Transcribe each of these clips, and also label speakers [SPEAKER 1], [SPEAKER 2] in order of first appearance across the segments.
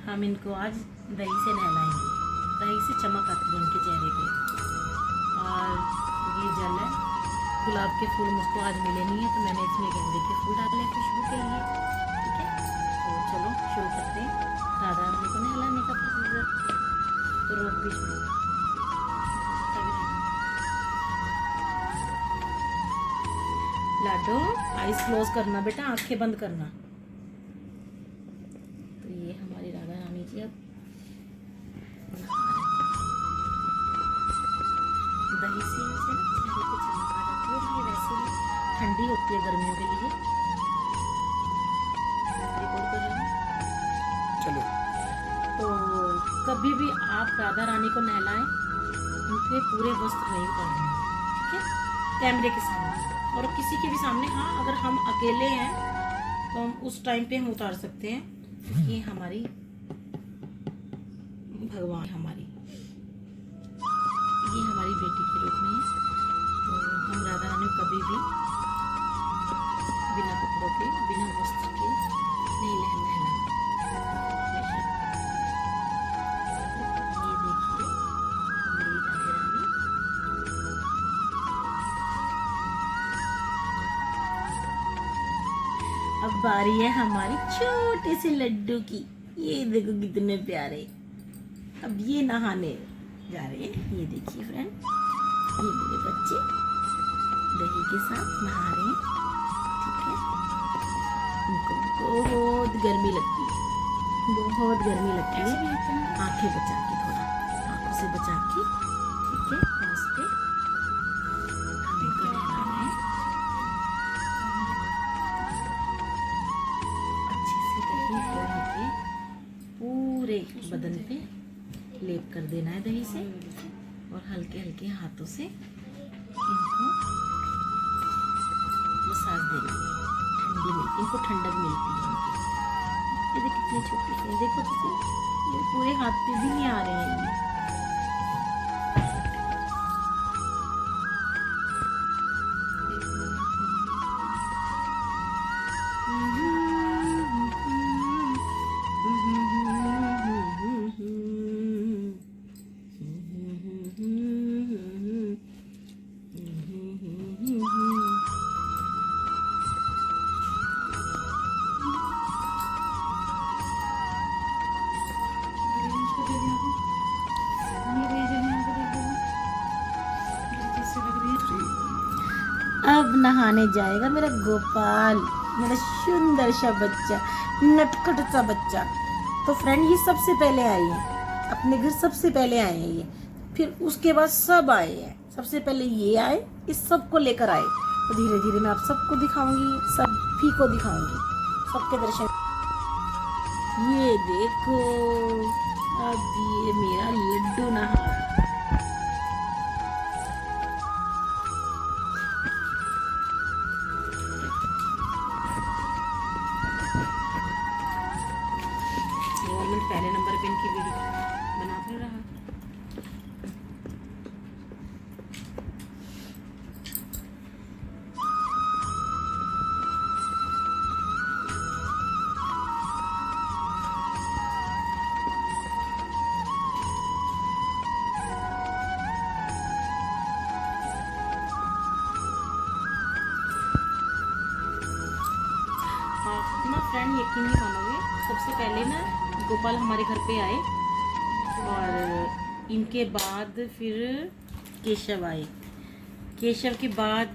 [SPEAKER 1] हम इनको आज दही से नहलाएंगे। दही से चमक आती है इनके चेहरे पे। और ये जल है, गुलाब के फूल मुझको आज मिले नहीं है तो मैंने इसमें गेंदे के फूल डाले खुशबू के लिए। ठीक है, तो चलो शुरू करते हैं राधा रानी को नहलाने का प्रोसीजर। तो रोक बीच में लाडो, आईज क्लोज करना बेटा, आंखें बंद करना। तो ये हमारी राधा रानी जी अब दही से इनसे ना चेहरे पे चमक आ जाती है। और ये वैसे भी ठंडी होती है गर्मियों के लिए। रिकॉर्ड कर रहे हैं
[SPEAKER 2] चलो।
[SPEAKER 1] तो कभी भी आप राधा रानी को नहलाएं, उनके पूरे वस्त्र नहीं उतारने, ठीक है, कैमरे के सामने और किसी के भी सामने। हाँ, अगर हम अकेले हैं तो हम उस टाइम पे हम उतार सकते हैं। ये हमारी भगवान, हमारी ये हमारी बेटी के रूप में है। तो हम राधा रानी को कभी भी बिना कपड़ों के, बिना वस्त्र के नहीं नहलाना। ये देखिए हमारी राधा रानी। अब बारी है हमारी छोटे से लड्डू की। ये देखो कितने प्यारे। अब ये नहाने जा रहे हैं। ये देखिए फ्रेंड, ये मेरे बच्चे दही के साथ नहा रहे हैं। ठीक है, उनको बहुत गर्मी लगती है, बहुत गर्मी लगती है। आंखें बचा के, थोड़ा आंखों से बचा के, ठीक है, पास पे हम इनको नहलाना है। अच्छे से दही को इनके पूरे बदन पे लेप कर देना है दही से। और हल्के हल्के हाथों से इनको मसाज देनी है। इनको ठंडक मिलती है इनकी। ये देखो कितने छोटे से, देखो तो ये पूरे हाथ पे भी नहीं आ रहे हैं ये। अब नहाने जाएगा मेरा गोपाल, मेरा सुंदर सा बच्चा, नटखट सा बच्चा। तो फ्रेंड ये सबसे पहले आई है अपने घर, सबसे पहले आए हैं ये। फिर उसके बाद सब आए हैं, सबसे पहले ये आए, इस सबको लेकर आए। तो धीरे धीरे मैं आप सबको दिखाऊंगी, सभी को दिखाऊंगी, सबके दर्शन। ये देखो, अब ये मेरा लड्डू नहा। गवर्नमेंट पहले नंबर पे इनकी वीडियो बनाते रहा। आप ना फ्रेंड यकीन नहीं मानोगे, सबसे पहले ना गोपाल हमारे घर पे आए और इनके बाद फिर केशव आए। केशव के बाद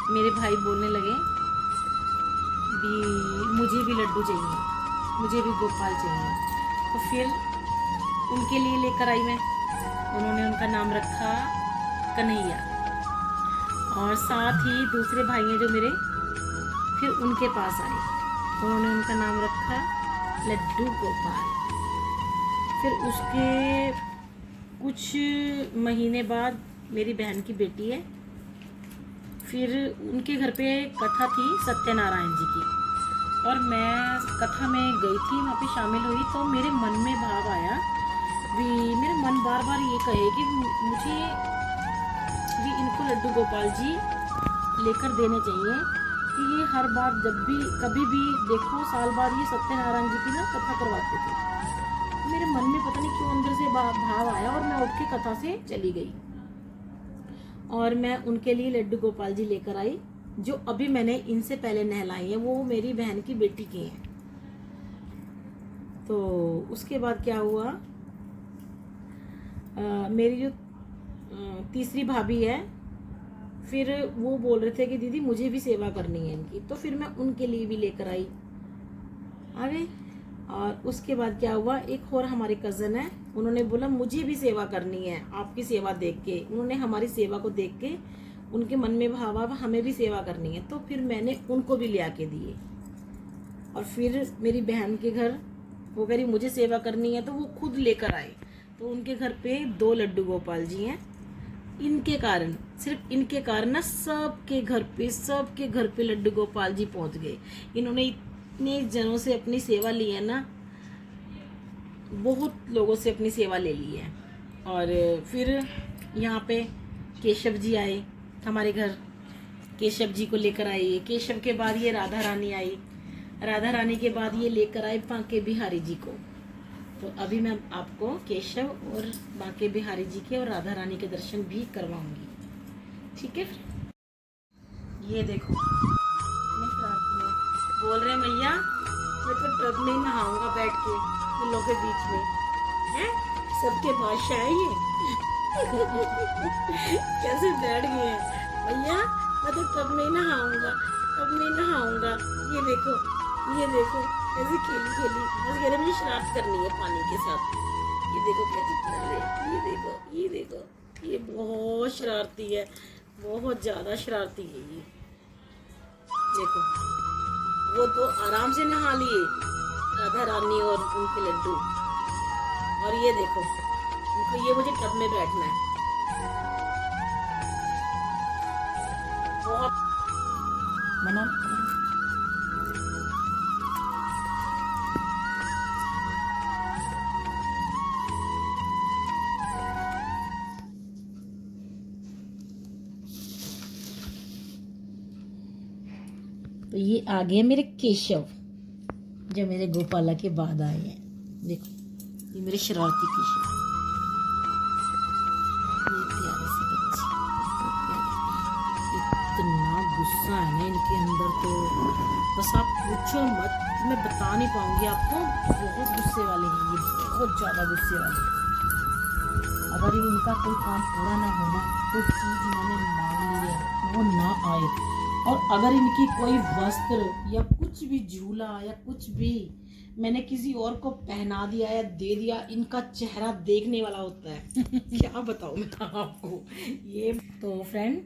[SPEAKER 1] मेरे भाई बोलने लगे भी मुझे भी लड्डू चाहिए, मुझे भी गोपाल चाहिए। तो फिर उनके लिए लेकर आई मैं। उन्होंने उनका नाम रखा कन्हैया। और साथ ही दूसरे भाई हैं जो मेरे, फिर उनके पास आए, उन्होंने उनका नाम रखा लड्डू गोपाल। फिर उसके कुछ महीने बाद मेरी बहन की बेटी है, फिर उनके घर पे कथा थी सत्यनारायण जी की, और मैं कथा में गई थी, वहाँ पे शामिल हुई। तो मेरे मन में भाव आया भी, मेरा मन बार बार ये कहे कि मुझे भी इनको लड्डू गोपाल जी लेकर देने चाहिए कि ये हर बार जब भी कभी भी देखो, साल बाद ये सत्यनारायण जी की ना कथा करवाते थे। की कथा से चली गई और मैं उनके लिए लड्डू गोपाल जी लेकर आई, जो अभी मैंने इनसे पहले नहलाई है, वो मेरी बहन की बेटी के हैं। तो उसके बाद क्या हुआ, मेरी जो तीसरी भाभी है, फिर वो बोल रहे थे कि दीदी मुझे भी सेवा करनी है इनकी, तो फिर मैं उनके लिए भी लेकर आई आगे। और उसके बाद क्या हुआ, एक और हमारे कज़न है, उन्होंने बोला मुझे भी सेवा करनी है आपकी सेवा देख के। उन्होंने हमारी सेवा को देख के उनके मन में भाव आया हमें भी सेवा करनी है, तो फिर मैंने उनको भी ले आके दिए। और फिर मेरी बहन के घर वो कह रही मुझे सेवा करनी है, तो वो खुद लेकर आए। तो उनके घर पे 2 लड्डू गोपाल जी हैं। इनके कारण, सिर्फ इनके कारण ना सबके घर पे लड्डू गोपाल जी पहुंच गए। इन्होंने इतने जनों से अपनी सेवा ली है ना, बहुत लोगों से अपनी सेवा ले ली है। और फिर यहाँ पे केशव जी आए हमारे घर, केशव जी को लेकर आए। केशव के बाद ये राधा रानी आई, राधा रानी के बाद ये लेकर आए बांके बिहारी जी को। तो अभी मैं आपको केशव और बांके बिहारी जी के और राधा रानी के दर्शन भी करवाऊंगी, ठीक है। ये देखो बोल रहे मैया मैं तो टब में नहाऊंगा बैठ के फूलों के बीच में, हैं सबके बादशाह है ये कैसे बैठ गए हैं भैया, मैं तो टब में नहाऊंगा, टब में नहाऊंगा। ये देखो कैसे खेली बस कह रहे मुझे शरारत करनी है पानी के साथ। ये देखो कैसे खेल रहे, ये देखो ये बहुत शरारती है, बहुत ज्यादा शरारती है ये। देखो वो तो आराम से नहा लिए राधा रानी और उनके लड्डू, और ये देखो उनको ये मुझे टब में बैठना है। बहुत मना तो ये आ गए मेरे केशव, जो मेरे गोपाला के बाद आए हैं। देखो ये मेरे शरारती केशव, ये प्यारे से बच्चे, इतना गुस्सा है ना इनके अंदर, तो बस आप पूछो मत, मैं बता नहीं पाऊंगी आपको। बहुत गुस्से वाले हैं ये, बहुत ज्यादा गुस्से वाले। अगर इनका कोई काम पूरा ना होना, कोई चीज इन्होंने मांग ली है वो ना आए, और अगर इनकी कोई वस्त्र या कुछ भी झूला या कुछ भी मैंने किसी और को पहना दिया या दे दिया, इनका चेहरा देखने वाला होता है क्या बताऊं मैं आपको ये। तो फ्रेंड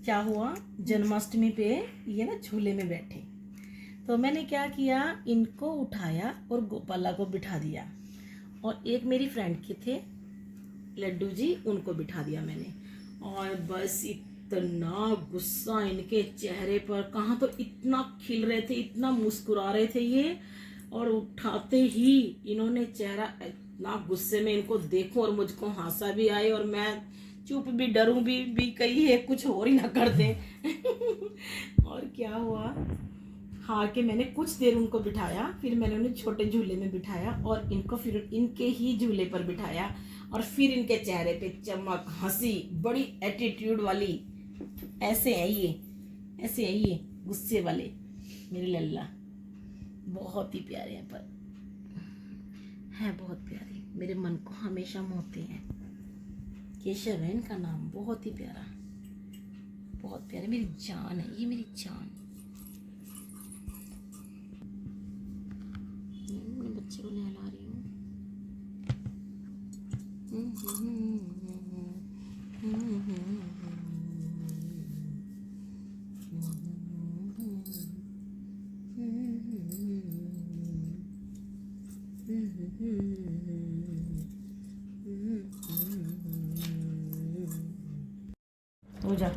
[SPEAKER 1] क्या हुआ, जन्माष्टमी पे ये ना झूले में बैठे, तो मैंने क्या किया, इनको उठाया और गोपाला को बिठा दिया, और एक मेरी फ्रेंड के थे लड्डू जी, उनको बिठा दिया मैंने। और बस इतना गुस्सा इनके चेहरे पर, कहाँ तो इतना खिल रहे थे, इतना मुस्कुरा रहे थे ये, और उठाते ही इन्होंने चेहरा, इतना गुस्से में इनको देखूं और मुझको हंसा भी आए, और मैं चुप भी, डरूं भी कहीं है कुछ और ही ना कर दे और क्या हुआ, हार के मैंने कुछ देर उनको बिठाया, फिर मैंने उन्हें छोटे झूले में बिठाया और इनको फिर इनके ही झूले पर बिठाया, और फिर इनके चेहरे पे चमक, हंसी, बड़ी एटीट्यूड वाली, ऐसे है ये गुस्से वाले मेरे लल्ला, बहुत ही प्यारे हैं, पर हैं बहुत प्यारे, मेरे मन को हमेशा मोहते हैं। केशव है इनका नाम, बहुत ही प्यारा, बहुत प्यारे, मेरी जान है ये, मेरी जान। मैं बच्चे को नहला रही हूँ। हो जा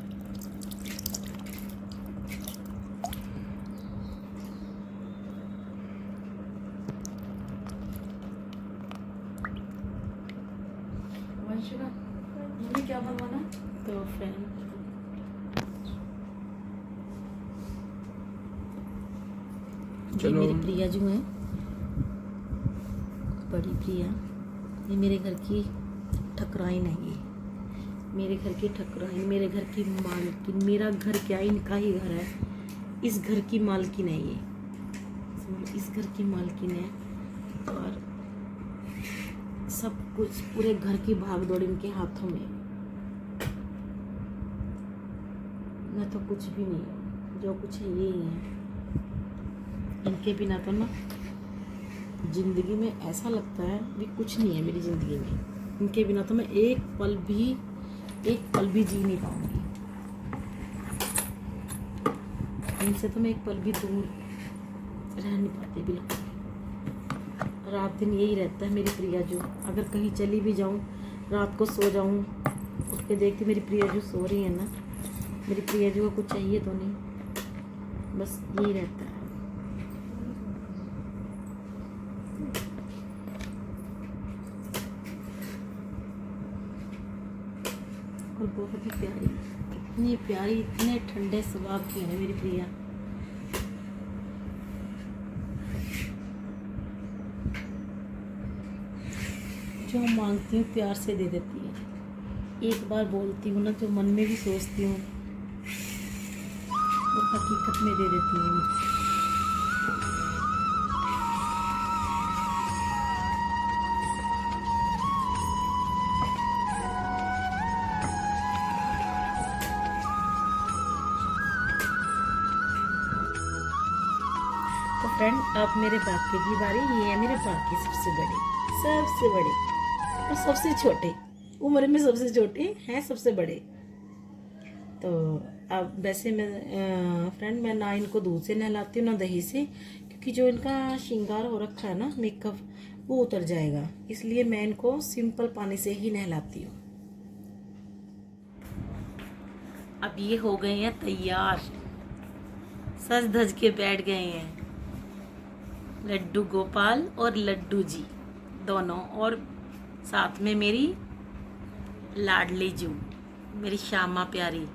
[SPEAKER 1] वंशिका, मुझे क्या बनवाना? तो फ्रेंड ये मेरी प्रिया जो है, बड़ी प्रिया, ये मेरे घर की ठकुराइन है ये, मेरे घर की ठकुराइन, मेरे घर की मालकिन। मेरा घर क्या, इनका ही घर है। इस घर की मालकिन है ये, इस घर की मालकिन है। और सब कुछ, पूरे घर की भागदौड़ इनके हाथों में। मैं तो कुछ भी नहीं हूँ, जो कुछ है ये ही है। इनके बिना तो ना जिंदगी में ऐसा लगता है भी कुछ नहीं है मेरी ज़िंदगी में। इनके बिना तो मैं एक पल भी जी नहीं पाऊंगी। इनसे तो मैं एक पल भी दूर रह नहीं पाती बिल्कुल। रात दिन यही रहता है मेरी प्रियाजू। अगर कहीं चली भी जाऊं, रात को सो जाऊं, उठ के देखती मेरी प्रियाजू सो रही है ना, मेरी प्रियाजू को कुछ चाहिए तो नहीं, बस यही रहता है। और बहुत ही प्यारी, इतनी प्यारी, इतने ठंडे स्वभाव की है मेरी प्रिया। जो मांगती हूँ प्यार से दे देती है। एक बार बोलती हूँ ना, जो मन में भी सोचती हूँ वो हकीकत में दे देती है मुझे। तो फ्रेंड, अब मेरे बाकी की बारी। ये है मेरे बाकी सबसे बड़े और सबसे छोटे, उम्र में सबसे छोटे हैं, सबसे बड़े। तो अब वैसे मैं फ्रेंड, मैं ना इनको दूध से नहलाती हूँ ना दही से, क्योंकि जो इनका श्रृंगार हो रखा है ना, मेकअप, वो उतर जाएगा, इसलिए मैं इनको सिंपल पानी से ही नहलाती हूँ। अब ये हो गए हैं तैयार, सज धज के बैठ गए हैं लड्डू गोपाल और लड्डू जी दोनों, और साथ में मेरी लाडली जू, मेरी श्यामा प्यारी।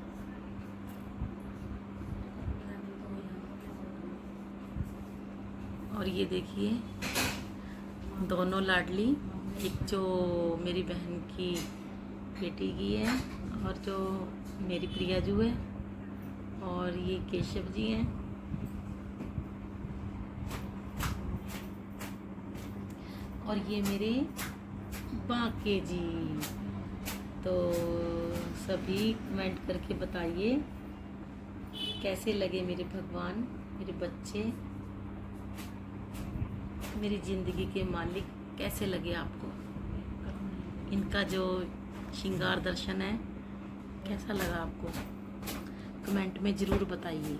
[SPEAKER 1] और ये देखिए दोनों लाडली, एक जो मेरी बहन की बेटी की है और जो मेरी प्रियाजू है, और ये केशव जी हैं। और ये मेरे बाके जी। तो सभी कमेंट करके बताइए कैसे लगे मेरे भगवान, मेरे बच्चे, मेरी ज़िंदगी के मालिक, कैसे लगे आपको। इनका जो श्रृंगार दर्शन है कैसा लगा आपको, कमेंट में ज़रूर बताइए।